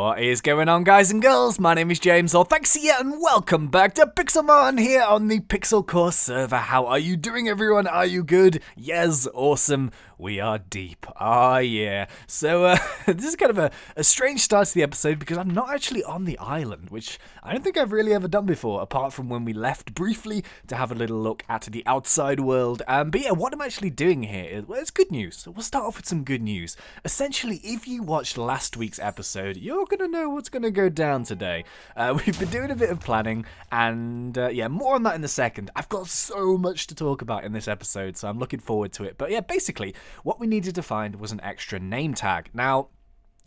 What is going on, guys and girls? My name is James, or ThnxCya, and welcome back to Pixelmon here on the Pixelcore server. How are you doing, everyone? Are you good? Yes, awesome. We are deep. Ah, yeah. So, this is kind of a strange start to the episode because I'm not actually on the island, which I don't think I've really ever done before, apart from when we left briefly to have a little look at the outside world. But yeah, what I'm actually doing here is, well, it's good news. So we'll start off with some good news. Essentially, if you watched last week's episode, you're going to know what's going to go down today. We've been doing a bit of planning, and yeah, more on that in a second. I've got so much to talk about in this episode, so I'm looking forward to it. But yeah, basically, what we needed to find was an extra name tag. Now,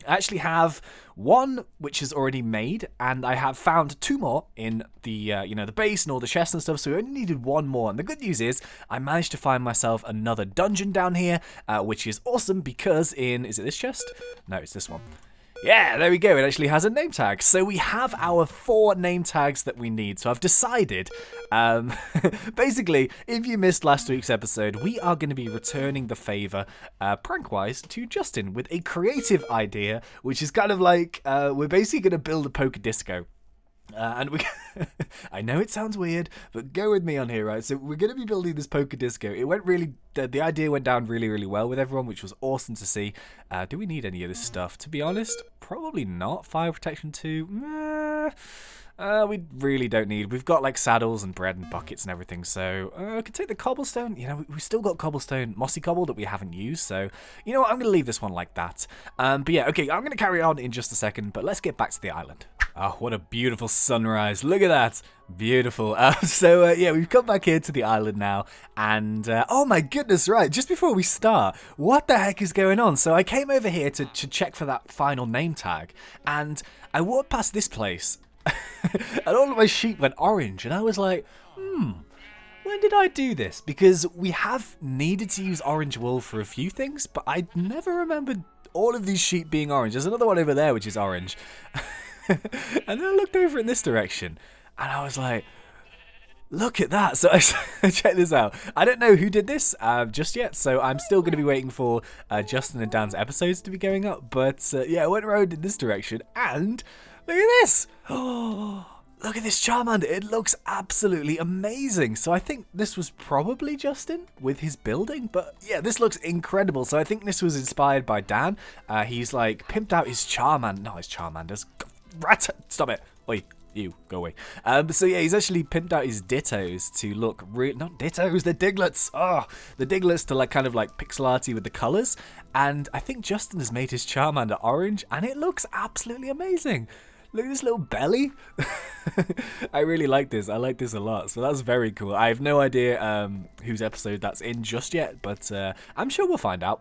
I actually have one which is already made, and I have found two more in the the base and all the chests and stuff, so we only needed one more. And the good news is I managed to find myself another dungeon down here, which is awesome because is it this chest? No, it's this one. Yeah, there we go. It actually has a name tag. So we have our 4 name tags that we need. So I've decided, basically, if you missed last week's episode, we are going to be returning the favor, prank-wise, to Justin with a creative idea, which is kind of like, we're basically going to build a poker disco. And we, I know it sounds weird, but go with me on here, right? So we're going to be building this poker disco. It went really, the idea went down really, really well with everyone, which was awesome to see. Do we need any of this stuff? To be honest, probably not. Fire protection 2, we really don't need. We've got like saddles and bread and buckets and everything, so I could take the cobblestone. You know, we've still got cobblestone, mossy cobble that we haven't used, so you know what, I'm going to leave this one like that. But yeah, okay, I'm going to carry on in just a second, but let's get back to the island. Oh, what a beautiful sunrise. Look at that. Beautiful. Yeah, we've come back here to the island now, and oh my goodness, right, just before we start, what the heck is going on? So I came over here to check for that final name tag, and I walked past this place, and all of my sheep went orange, and I was like, when did I do this? Because we have needed to use orange wool for a few things, but I never remembered all of these sheep being orange. There's another one over there which is orange. And then I looked over in this direction, and I was like, look at that. So check this out. I don't know who did this just yet, so I'm still going to be waiting for Justin and Dan's episodes to be going up. But yeah, I went around in this direction, and look at this. Oh, look at this Charmander. It looks absolutely amazing. So I think this was probably Justin with his building. But yeah, this looks incredible. So I think this was inspired by Dan. He's like pimped out his Charmander. Not his Charmanders. Rat! Stop it. Wait. You, go away. So yeah, he's actually pimped out his Dittos to look not Dittos, they're Diglets. Oh, the Diglets to like kind of like pixel arty with the colours. And I think Justin has made his Charmander orange, and it looks absolutely amazing. Look at this little belly. I really like this. I like this a lot. So that's very cool. I have no idea whose episode that's in just yet, but I'm sure we'll find out.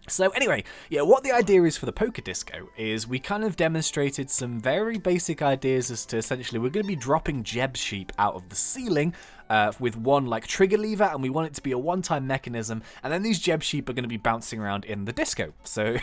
So anyway, yeah, what the idea is for the poker disco is we kind of demonstrated some very basic ideas as to essentially we're going to be dropping Jeb sheep out of the ceiling with one like trigger lever, and we want it to be a one-time mechanism, and then these Jeb sheep are going to be bouncing around in the disco. So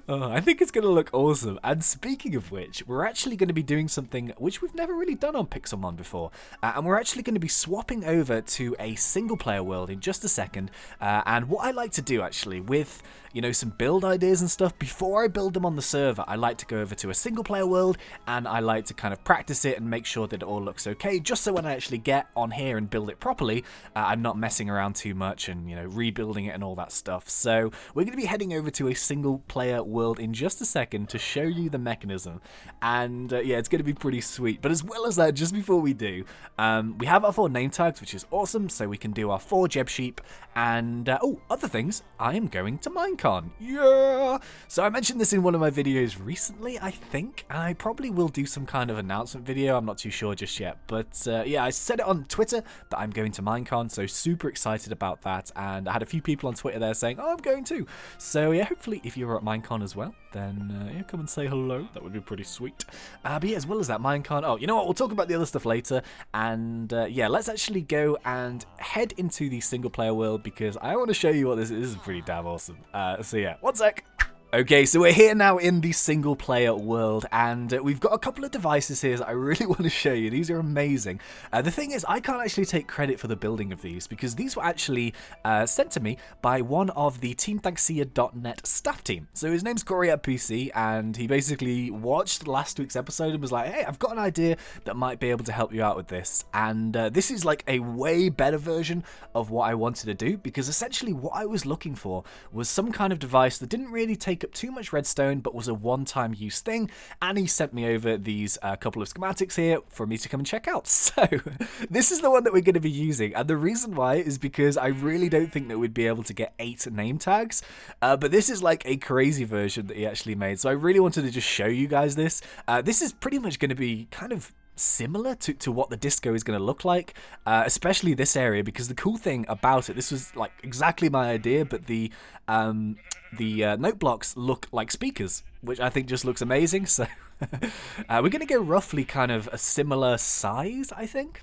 oh, I think it's going to look awesome. And speaking of which, we're actually going to be doing something which we've never really done on Pixelmon before. And we're actually going to be swapping over to a single player world in just a second. And what I like to do actually with, you know, some build ideas and stuff, before I build them on the server, I like to go over to a single player world, and I like to kind of practice it and make sure that it all looks okay, just so when I actually get on here and build it properly, I'm not messing around too much and, you know, rebuilding it and all that stuff. So we're going to be heading over to a single player world in just a second to show you the mechanism, and yeah, it's going to be pretty sweet. But as well as that, just before we do, we have our 4 name tags, which is awesome, so we can do our 4 Jeb sheep, and oh, other things, I am going to Minecon. Yeah! So I mentioned this in one of my videos recently, I think, and I probably will do some kind of announcement video, I'm not too sure just yet, but yeah, I said it on Twitter that I'm going to Minecon, so super excited about that, and I had a few people on Twitter there saying, oh, I'm going too. So yeah, hopefully if you're at Minecon as well, then yeah, come and say hello. That would be pretty sweet. But yeah, as well as that, Minecon. Oh, you know what? We'll talk about the other stuff later. And yeah, let's actually go and head into the single player world because I want to show you what this is. This is pretty damn awesome. So yeah, one sec. Okay, so we're here now in the single player world, and we've got a couple of devices here that I really want to show you. These are amazing. The thing is, I can't actually take credit for the building of these because these were actually sent to me by one of the TeamTCya.net staff team. So his name's Corey at PC, and he basically watched last week's episode and was like, hey, I've got an idea that might be able to help you out with this. And this is like a way better version of what I wanted to do, because essentially what I was looking for was some kind of device that didn't really take up too much redstone but was a one-time use thing, and he sent me over these couple of schematics here for me to come and check out. So this is the one that we're going to be using, and the reason why is because I really don't think that we'd be able to get 8 name tags, but this is like a crazy version that he actually made, so I really wanted to just show you guys this. This is pretty much going to be kind of similar to what the disco is going to look like, especially this area, because the cool thing about it, this was like exactly my idea, but the note blocks look like speakers, which I think just looks amazing. So we're going to go roughly kind of a similar size, I think.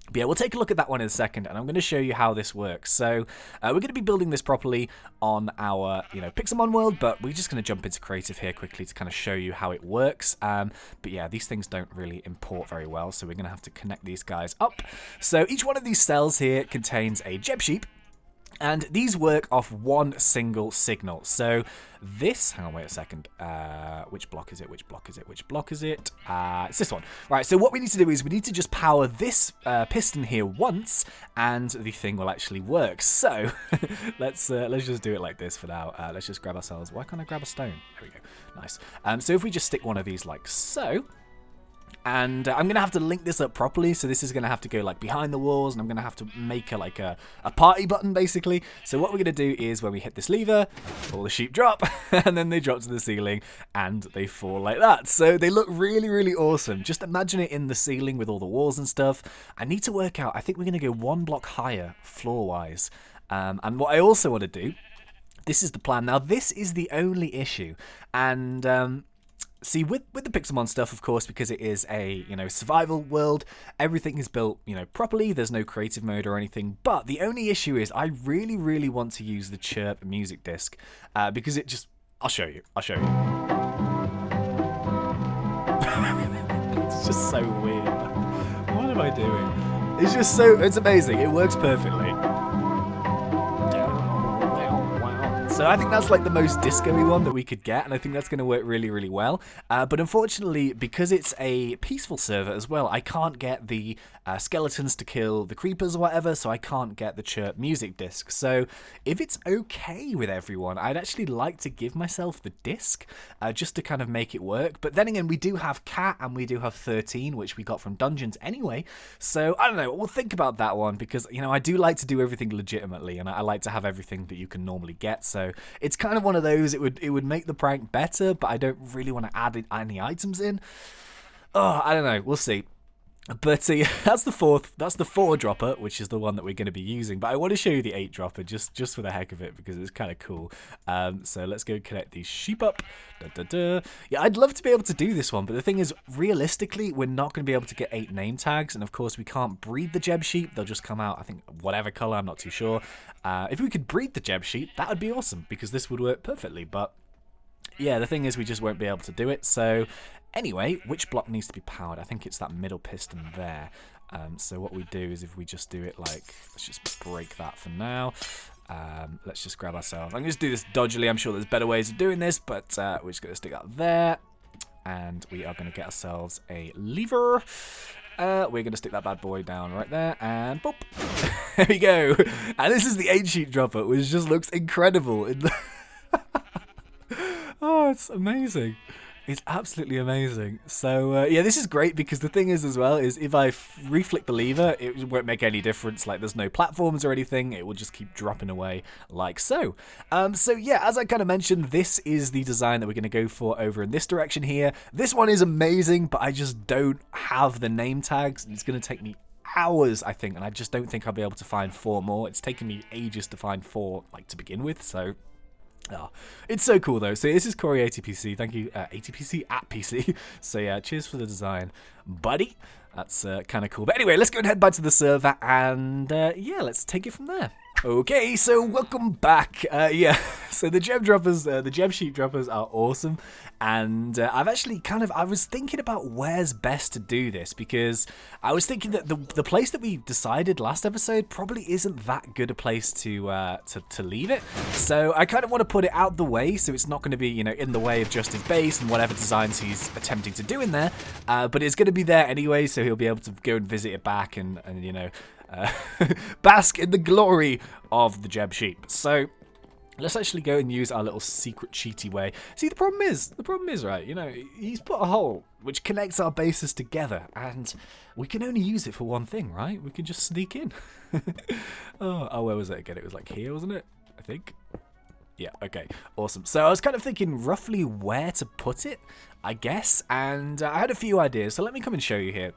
But yeah, we'll take a look at that one in a second, and I'm going to show you how this works. So we're going to be building this properly on our, Pixelmon world, but we're just going to jump into creative here quickly to kind of show you how it works. But yeah, these things don't really import very well, so we're going to have to connect these guys up. So each one of these cells here contains a Jeb sheep, and these work off one single signal. So this, hang on, wait a second. Which block is it? Which block is it? Which block is it? It's this one. Right, so what we need to do is we need to just power this piston here once, and the thing will actually work. So let's just do it like this for now. Let's just grab ourselves. Why can't I grab a stone? There we go. Nice. So if we just stick one of these like so. And I'm going to have to link this up properly, so this is going to have to go like behind the walls, and I'm going to have to make a party button basically. So what we're going to do is when we hit this lever, all the sheep drop, and then they drop to the ceiling, and they fall like that. So they look really, really awesome. Just imagine it in the ceiling with all the walls and stuff. I need to work out, I think we're going to go one block higher floor-wise. And what I also want to do, this is the plan. Now this is the only issue, and see, with the Pixelmon stuff, of course, because it is a, survival world, everything is built, properly. There's no creative mode or anything. But the only issue is I really, really want to use the chirp music disc because it just... I'll show you. It's just so weird. What am I doing? It's just so... It's amazing. It works perfectly. So I think that's like the most disco-y one that we could get, and I think that's going to work really, really well. But unfortunately, because it's a peaceful server as well, I can't get the skeletons to kill the creepers or whatever, so I can't get the chirp music disc. So if it's okay with everyone, I'd actually like to give myself the disc just to kind of make it work. But then again, we do have Cat and we do have 13, which we got from dungeons anyway. So I don't know, we'll think about that one, because, I do like to do everything legitimately, and I like to have everything that you can normally get. So it's kind of one of those, it would make the prank better, but I don't really want to add any items in. Oh, I don't know, we'll see. But yeah, that's the 4 dropper, which is the one that we're going to be using. But I want to show you the 8 dropper just for the heck of it, because it's kind of cool. So let's go connect these sheep up. Yeah, I'd love to be able to do this one, but the thing is, realistically, we're not going to be able to get 8 name tags, and of course we can't breed the Jeb sheep. They'll just come out, I think, whatever color, I'm not too sure. If we could breed the Jeb sheep, that would be awesome, because this would work perfectly, but yeah, the thing is we just won't be able to do it. So anyway, which block needs to be powered? I think it's that middle piston there. So what we do is, if we just do it like, let's just break that for now. Let's just grab ourselves. I'm going to do this dodgily. I'm sure there's better ways of doing this, but we're just going to stick that there. And we are going to get ourselves a lever. We're going to stick that bad boy down right there, and boop. There we go. And this is the 8 sheet dropper, which just looks incredible. Oh, it's amazing. It's absolutely amazing. So, yeah, this is great, because the thing is as well is if I reflick the lever, it won't make any difference. Like, there's no platforms or anything. It will just keep dropping away like so. So, yeah, as I kind of mentioned, this is the design that we're going to go for over in this direction here. This one is amazing, but I just don't have the name tags. It's going to take me hours, I think, and I just don't think I'll be able to find 4 more. It's taken me ages to find 4, like, to begin with, so... Oh, it's so cool though. So this is Corey ATPC. Thank you, ATPC at PC. So yeah, cheers for the design, buddy. That's kind of cool. But anyway, let's go and head back to the server, and yeah, let's take it from there. Okay, so welcome back. Yeah, so the gem droppers, the gem sheep droppers are awesome. And I've actually I was thinking about where's best to do this, because I was thinking that the place that we decided last episode probably isn't that good a place to leave it. So I kind of want to put it out the way, so it's not going to be, you know, in the way of Justin's base and whatever designs he's attempting to do in there. But it's going to be there anyway, so he'll be able to go and visit it back and you know, bask in the glory of the gem sheep. So let's actually go and use our little secret cheaty way. See, the problem is, right, you know, he's put a hole which connects our bases together, and we can only use it for one thing, right? We can just sneak in. Oh, where was it again? It was like here, wasn't it? I think. Yeah, okay, awesome. So I was kind of thinking roughly where to put it, I guess, and I had a few ideas, so let me come and show you here.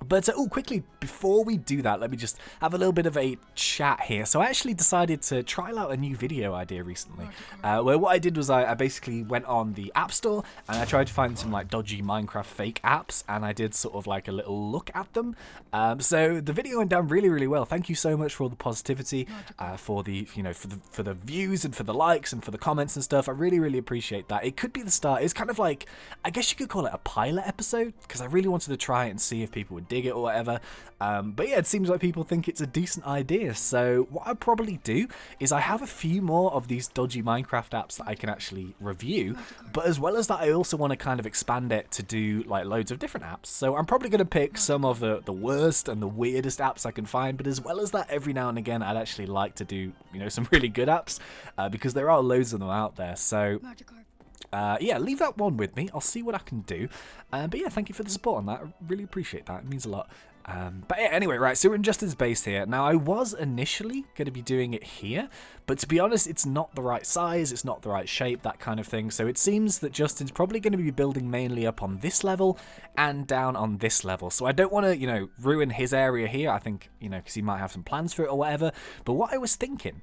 But, quickly, before we do that, let me just have a little bit of a chat here. So I actually decided to trial out a new video idea recently, where what I did was I basically went on the App Store, and I tried to find some, like, dodgy Minecraft fake apps, and I did sort of, like, a little look at them. So the video went down really, really well. Thank you so much for all the positivity, for the, you know, for the views and for the likes and for the comments and stuff. I really, really appreciate that. It could be the start. It's kind of like, I guess you could call it a pilot episode, because I really wanted to try it and see if people would dig it or whatever. But yeah, it seems like people think it's a decent idea. So what I'll probably do is I have a few more of these dodgy Minecraft apps that I can actually review, but as well as that, I also want to kind of expand it to do like loads of different apps. So I'm probably going to pick some of the worst and the weirdest apps I can find, but as well as that, every now and again I'd actually like to do, you know, some really good apps, because there are loads of them out there. So yeah, leave that one with me. I'll see what I can do. But yeah, thank you for the support on that. I really appreciate that. It means a lot. But yeah, anyway, right, so we're in Justin's base here. Now, I was initially going to be doing it here, but to be honest, it's not the right size, it's not the right shape, that kind of thing. So it seems that Justin's probably going to be building mainly up on this level and down on this level. So I don't want to, you know, ruin his area here, I think, you know, because he might have some plans for it or whatever. But what I was thinking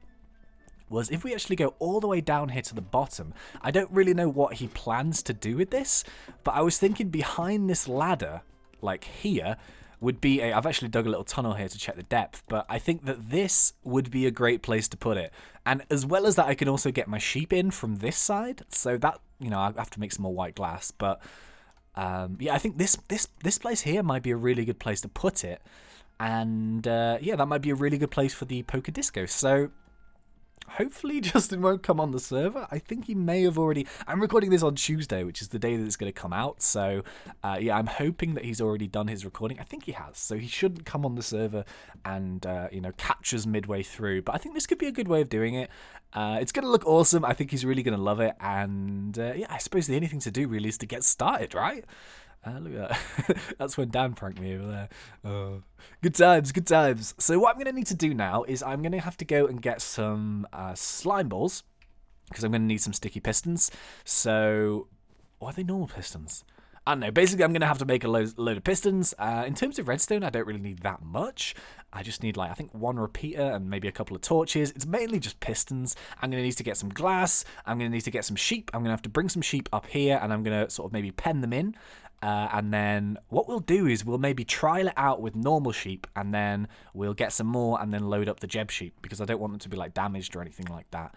was if we actually go all the way down here to the bottom, I don't really know what he plans to do with this, but I was thinking behind this ladder, like here, would be a... I've actually dug a little tunnel here to check the depth, but I think that this would be a great place to put it. And as well as that, I can also get my sheep in from this side, so that, you know, I have to make some more white glass, but yeah, I think this place here might be a really good place to put it, and yeah, that might be a really good place for the poker disco. So hopefully Justin won't come on the server. I think he may have already... I'm recording this on Tuesday, which is the day that it's going to come out. So, yeah, I'm hoping that he's already done his recording. I think he has. So he shouldn't come on the server and, you know, catch us midway through. But I think this could be a good way of doing it. It's going to look awesome. I think he's really going to love it. And, yeah, I suppose the only thing to do really is to get started, right? Look at that. That's when Dan pranked me over there. Oh, good times, good times. So what I'm going to need to do now is I'm going to have to go and get some slime balls, because I'm going to need some sticky pistons. So, or are they normal pistons? I don't know. Basically, I'm going to have to make a load of pistons. In terms of redstone, I don't really need that much. I just need, like, I think one repeater and maybe a couple of torches. It's mainly just pistons. I'm going to need to get some glass. I'm going to need to get some sheep. I'm going to have to bring some sheep up here, and I'm going to sort of maybe pen them in. And then what we'll do is we'll maybe trial it out with normal sheep, and then we'll get some more and then load up the gem sheep, because I don't want them to be like damaged or anything like that.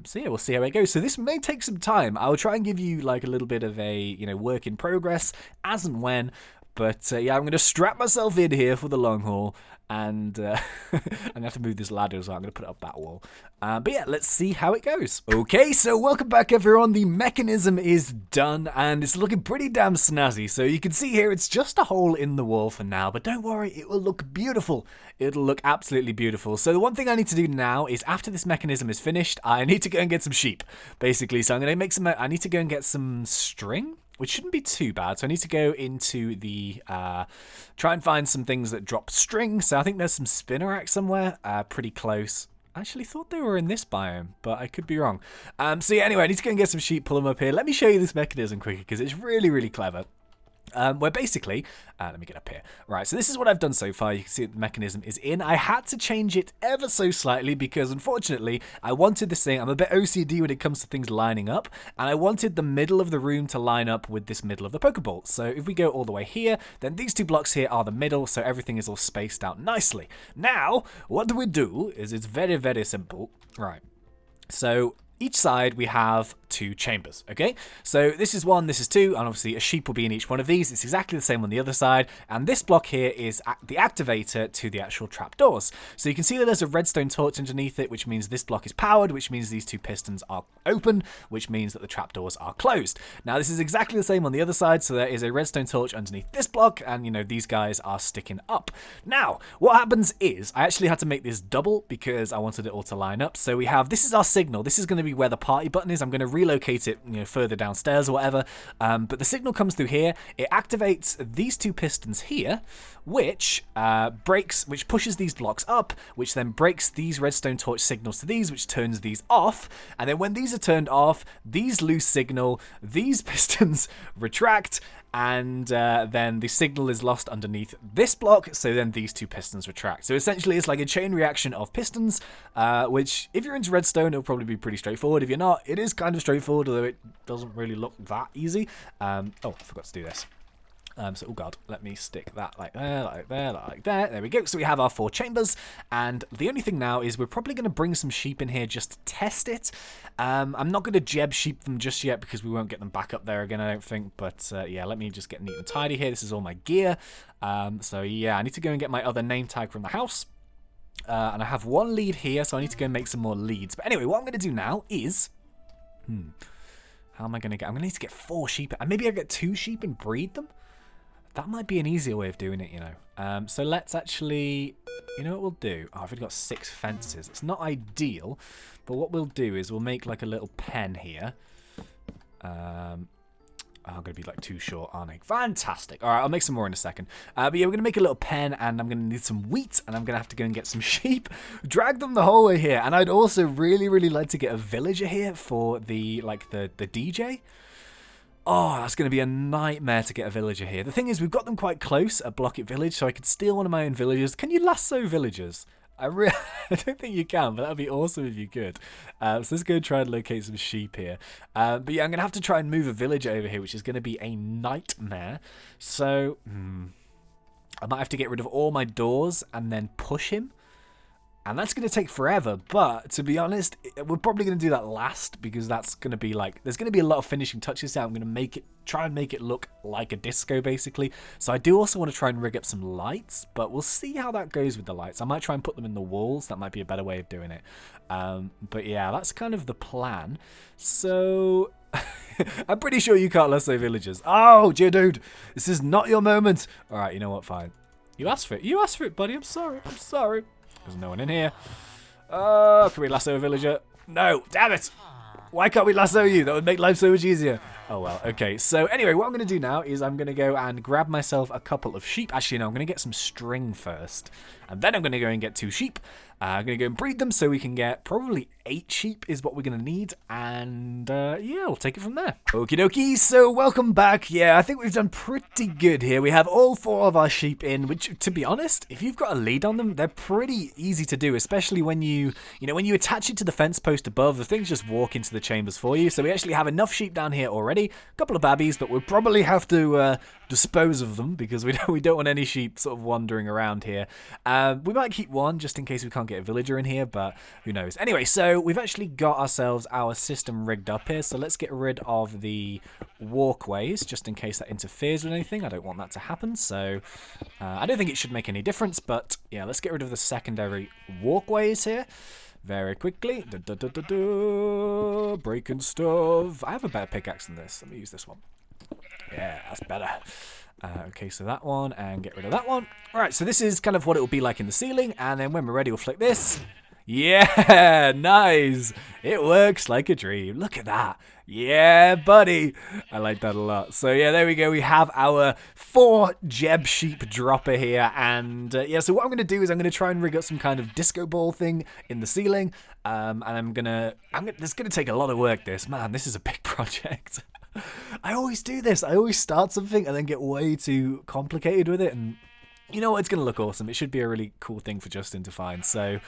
So yeah, we'll see how it goes. So this may take some time. I'll try and give you like a little bit of a, you know, work in progress as and when. But yeah, I'm going to strap myself in here for the long haul, and I'm going to have to move this ladder as well. I'm going to put it up that wall. But yeah, let's see how it goes. Okay, so welcome back everyone. The mechanism is done, and it's looking pretty damn snazzy. So you can see here, it's just a hole in the wall for now, but don't worry, it will look beautiful. It'll look absolutely beautiful. So the one thing I need to do now is, after this mechanism is finished, I need to go and get some sheep, basically. So I'm going to make some, I need to go and get some string, which shouldn't be too bad. So I need to go into the, try and find some things that drop string. So I think there's some spinnerack somewhere, pretty close. I actually thought they were in this biome, but I could be wrong. So yeah, anyway, I need to go and get some sheep, pull them up here. Let me show you this mechanism quickly, because it's really, really clever. where basically, let me get up here. Right, so this is what I've done so far. You can see the mechanism is in. I had to change it ever so slightly because, unfortunately, I wanted this thing. I'm a bit OCD when it comes to things lining up, and I wanted the middle of the room to line up with this middle of the Pokeball. So if we go all the way here, then these 2 blocks here are the middle, so everything is all spaced out nicely. Now, what we do is it's very, very simple. Right, so each side we have 2 chambers, okay? So this is 1, this is 2, and obviously a sheep will be in each one of these. It's exactly the same on the other side, and this block here is the activator to the actual trapdoors. So you can see that there's a redstone torch underneath it, which means this block is powered, which means these 2 pistons are open, which means that the trapdoors are closed. Now this is exactly the same on the other side, so there is a redstone torch underneath this block, and you know, these guys are sticking up. Now, what happens is, I actually had to make this double because I wanted it all to line up. So we have, this is our signal, this is going to be where the party button is. I'm going to relocate it, you know, further downstairs or whatever. But the signal comes through here. It activates these 2 pistons here, which which pushes these blocks up, which then breaks these redstone torch signals to these, which turns these off. And then when these are turned off, these lose signal, these pistons retract, and then the signal is lost underneath this block, so then these 2 pistons retract. So essentially it's like a chain reaction of pistons, which if you're into redstone, it'll probably be pretty straightforward. If you're not, it is kind of straightforward, although it doesn't really look that easy. Oh, I forgot to do this. So, oh god, let me stick that like there, like there, like there. There we go. So we have our 4 chambers, and the only thing now is we're probably going to bring some sheep in here just to test it. I'm not going to jeb sheep them just yet because we won't get them back up there again, I don't think. But yeah, let me just get neat and tidy here. This is all my gear. So yeah, I need to go and get my other name tag from the house. And I have 1 lead here, so I need to go and make some more leads. But anyway, what I'm going to do now is... how am I going to get... I'm going to need to get 4 sheep. And maybe I'll get 2 sheep and breed them? That might be an easier way of doing it, you know. So let's actually... You know what we'll do? Oh, I've only got 6 fences. It's not ideal, but what we'll do is we'll make like a little pen here. I'm going to be like too short, aren't I? Fantastic. All right, I'll make some more in a second. But yeah, we're going to make a little pen, and I'm going to need some wheat, and I'm going to have to go and get some sheep. Drag them the whole way here. And I'd also really, really like to get a villager here for the, like, the DJ. Oh, that's going to be a nightmare to get a villager here. The thing is, we've got them quite close at Blocket Village, so I could steal one of my own villagers. Can you lasso villagers? I don't think you can, but that would be awesome if you could. So let's go try and locate some sheep here. But yeah, I'm going to have to try and move a villager over here, which is going to be a nightmare. So, I might have to get rid of all my doors and then push him. And that's going to take forever, but to be honest, we're probably going to do that last because that's going to be like, there's going to be a lot of finishing touches here. I'm going to try and make it look like a disco basically. So I do also want to try and rig up some lights, but we'll see how that goes with the lights. I might try and put them in the walls. That might be a better way of doing it. But yeah, that's kind of the plan. So I'm pretty sure you can't lasso villagers. Oh, dude, this is not your moment. All right, you know what? Fine. You asked for it. You asked for it, buddy. I'm sorry. I'm sorry. There's no one in here. Can we lasso a villager? No, damn it. Why can't we lasso you? That would make life so much easier. Oh, well, okay. So anyway, what I'm going to do now is I'm going to go and grab myself a couple of sheep. Actually, no, I'm going to get some string first. And then I'm going to go and get 2 sheep. I'm going to go and breed them so we can get probably 8 sheep is what we're going to need. And yeah, we'll take it from there. Okie dokie, so welcome back. Yeah, I think we've done pretty good here. We have all 4 of our sheep in, which, to be honest, if you've got a lead on them, they're pretty easy to do, especially when you when you attach it to the fence post above, the things just walk into the chambers for you. So we actually have enough sheep down here already. A couple of babbies, but we'll probably have to dispose of them because we don't want any sheep sort of wandering around here. We might keep 1 just in case we can't get a villager in here, but who knows. Anyway, so we've actually got ourselves our system rigged up here, so let's get rid of the walkways just in case that interferes with anything. I don't want that to happen, so I don't think it should make any difference, but yeah, let's get rid of the secondary walkways here very quickly. Breaking stuff. I have a better pickaxe than this. Let me use this one. Yeah, that's better. Okay, so that one, and get rid of that one. All right, so this is kind of what it will be like in the ceiling, and then when we're ready, we'll flick this. Yeah, nice. It works like a dream. Look at that. Yeah, buddy. I like that a lot. So yeah, there we go. We have our 4 Jeb sheep dropper here, and yeah. So what I'm going to do is I'm going to try and rig up some kind of disco ball thing in the ceiling, and it's going to take a lot of work. This is a big project. I always do this. I always start something and then get way too complicated with it, and you know what? It's going to look awesome. It should be a really cool thing for Justin to find. So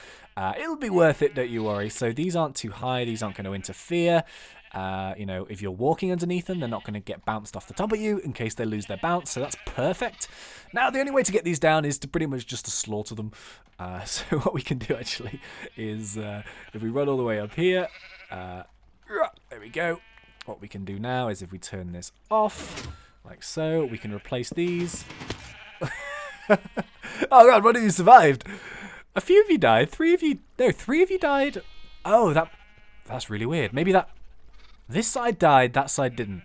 it'll be worth it, don't you worry. So these aren't too high. These aren't going to interfere. You know, if you're walking underneath them, they're not going to get bounced off the top of you in case they lose their bounce. So that's perfect. Now, the only way to get these down is to pretty much just to slaughter them. So what we can do actually is if we run all the way up here, there we go. What we can do now is if we turn this off, like so, we can replace these. Oh god, one of you survived. A few of you died. Three of you died. Oh, that's really weird. Maybe this side died, that side didn't.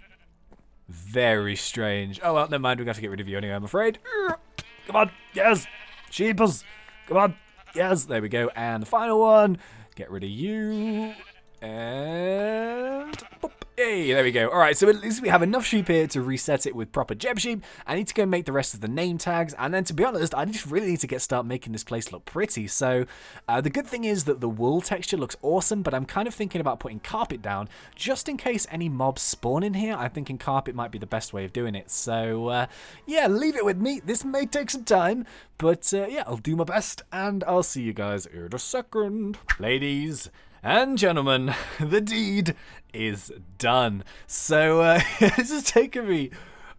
Very strange. Oh well, never mind. We're gonna have to get rid of you anyway, I'm afraid. Come on, yes, sheepers. Come on, yes. There we go. And the final one. Get rid of you. And boop. Hey, there we go. Alright, so at least we have enough sheep here to reset it with proper gem sheep. I need to go make the rest of the name tags, and then to be honest, I just really need to start making this place look pretty. So the good thing is that the wool texture looks awesome, but I'm kind of thinking about putting carpet down just in case any mobs spawn in here. I'm thinking carpet might be the best way of doing it. So yeah, leave it with me. This may take some time, but yeah, I'll do my best, and I'll see you guys in a second. Ladies and gentlemen, the deed is done. So this has taken me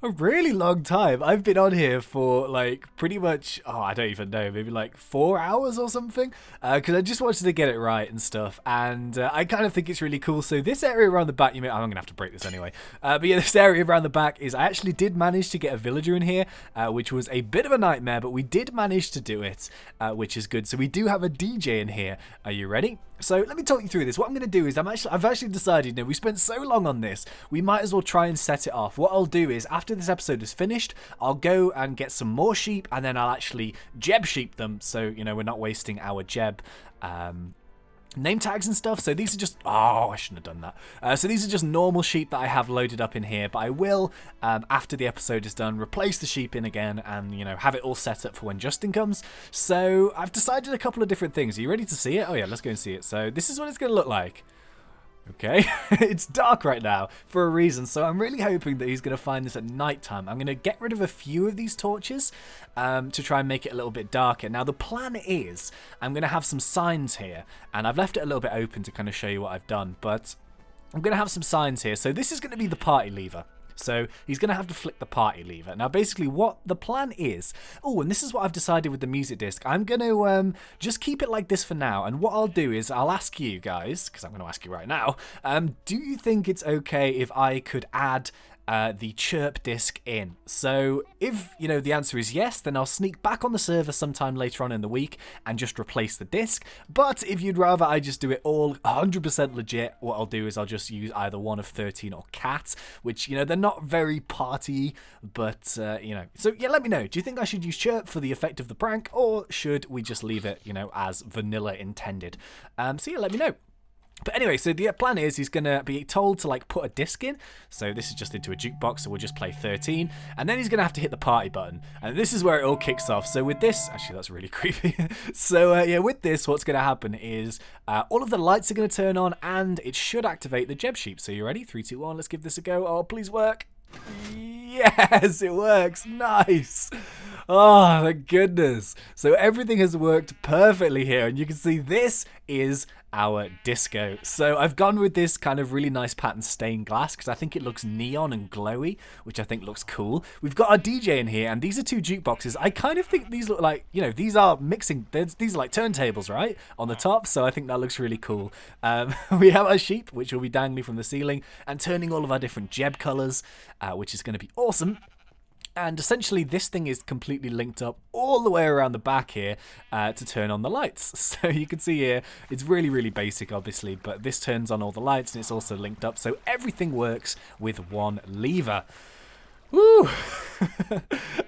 a really long time. I've been on here for like pretty much, I don't even know, maybe like 4 hours or something, because I just wanted to get it right and stuff, and I kind of think it's really cool. So this area around the back, I'm gonna have to break this anyway, but yeah, this area around the back is, I actually did manage to get a villager in here, which was a bit of a nightmare, but we did manage to do it, which is good. So we do have a DJ in here. Are you ready? So let me talk you through this. What I'm going to do is I've actually decided, we spent so long on this, we might as well try and set it off. What I'll do is, after this episode is finished, I'll go and get some more sheep, and then I'll actually jeb sheep them, so, we're not wasting our jeb name tags and stuff. So these are just, I shouldn't have done that. So these are just normal sheep that I have loaded up in here, but I will, after the episode is done, replace the sheep in again and, have it all set up for when Justin comes. So I've decided a couple of different things. Are you ready to see it? Oh yeah, let's go and see it. So this is what it's going to look like. Okay, it's dark right now for a reason, so I'm really hoping that he's going to find this at night time. I'm going to get rid of a few of these torches to try and make it a little bit darker. Now the plan is, I'm going to have some signs here, and I've left it a little bit open to kind of show you what I've done, but I'm going to have some signs here. So this is going to be the party lever. So he's going to have to flick the party lever. Now, basically, what the plan is... Oh, and this is what I've decided with the music disc. I'm going to just keep it like this for now. And what I'll do is I'll ask you guys, because I'm going to ask you right now, do you think it's okay if I could add the chirp disc in? So if the answer is yes, then I'll sneak back on the server sometime later on in the week and just replace the disc. But if you'd rather I just do it all 100% legit, what I'll do is I'll just use either one of 13 or cat, which they're not very party, but so yeah, let me know. Do you think I should use chirp for the effect of the prank, or should we just leave it as vanilla intended? So yeah, let me know. But anyway, so the plan is he's going to be told to put a disc in. So this is just into a jukebox, so we'll just play 13. And then he's going to have to hit the party button. And this is where it all kicks off. So with this, actually that's really creepy. So yeah, with this, what's going to happen is all of the lights are going to turn on, and it should activate the jeb sheep. So you ready? 3, 2, 1, let's give this a go. Oh, please work. Yes, it works. Nice. Oh, thank goodness. So everything has worked perfectly here, and you can see this is our disco. So I've gone with this kind of really nice pattern stained glass because I think it looks neon and glowy, which I think looks cool. We've got our DJ in here, and these are 2 jukeboxes. I kind of think these look like, these are mixing, these are like turntables, right, on the top, so I think that looks really cool. We have our sheep, which will be dangling from the ceiling and turning all of our different jeb colors, which is going to be awesome. And essentially this thing is completely linked up all the way around the back here to turn on the lights. So you can see here, it's really, really basic obviously, but this turns on all the lights and it's also linked up. So everything works with one lever. Woo!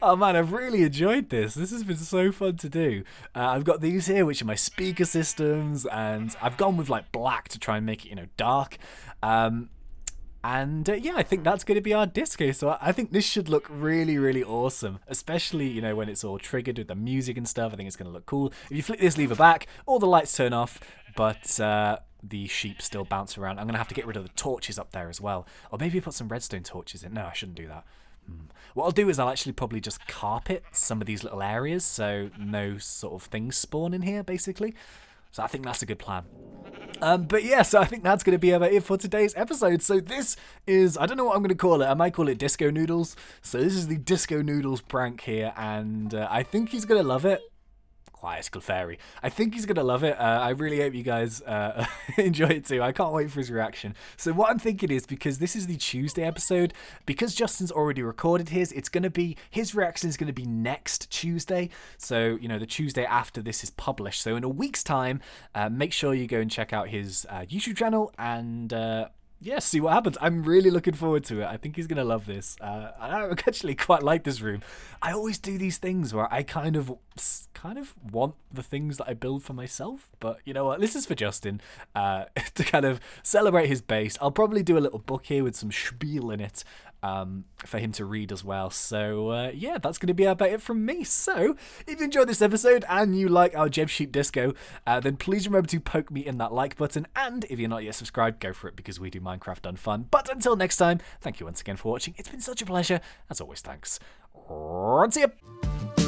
Oh man, I've really enjoyed this. This has been so fun to do. I've got these here, which are my speaker systems, and I've gone with black to try and make it, dark. And yeah, I think that's going to be our disco. So I think this should look really, really awesome, especially, when it's all triggered with the music and stuff. I think it's going to look cool. If you flick this lever back, all the lights turn off, but the sheep still bounce around. I'm going to have to get rid of the torches up there as well. Or maybe put some redstone torches in. No, I shouldn't do that. What I'll do is I'll actually probably just carpet some of these little areas so no sort of things spawn in here, basically. So I think that's a good plan. But yeah, so I think that's going to be about it for today's episode. So this is, I don't know what I'm going to call it. I might call it DiscoNoodles. So this is the DiscoNoodles prank here, and I think he's going to love it. Quiet fairy. I think he's going to love it. I really hope you guys enjoy it too. I can't wait for his reaction. So what I'm thinking is, because this is the Tuesday episode, because Justin's already recorded his, his reaction is going to be next Tuesday. So, you know, the Tuesday after this is published. So in a week's time, make sure you go and check out his YouTube channel and... yeah, see what happens. I'm really looking forward to it. I think he's going to love this. I actually quite like this room. I always do these things where I kind of want the things that I build for myself. But you know what? This is for Justin to kind of celebrate his base. I'll probably do a little book here with some spiel in it for him to read as well. So yeah, that's going to be about it from me. So if you enjoyed this episode and you like our Jeb Sheep Disco, then please remember to poke me in that like button. And if you're not yet subscribed, go for it, because we do Minecraft done fun. But until next time, thank you once again for watching. It's been such a pleasure. As always, thanks. See ya.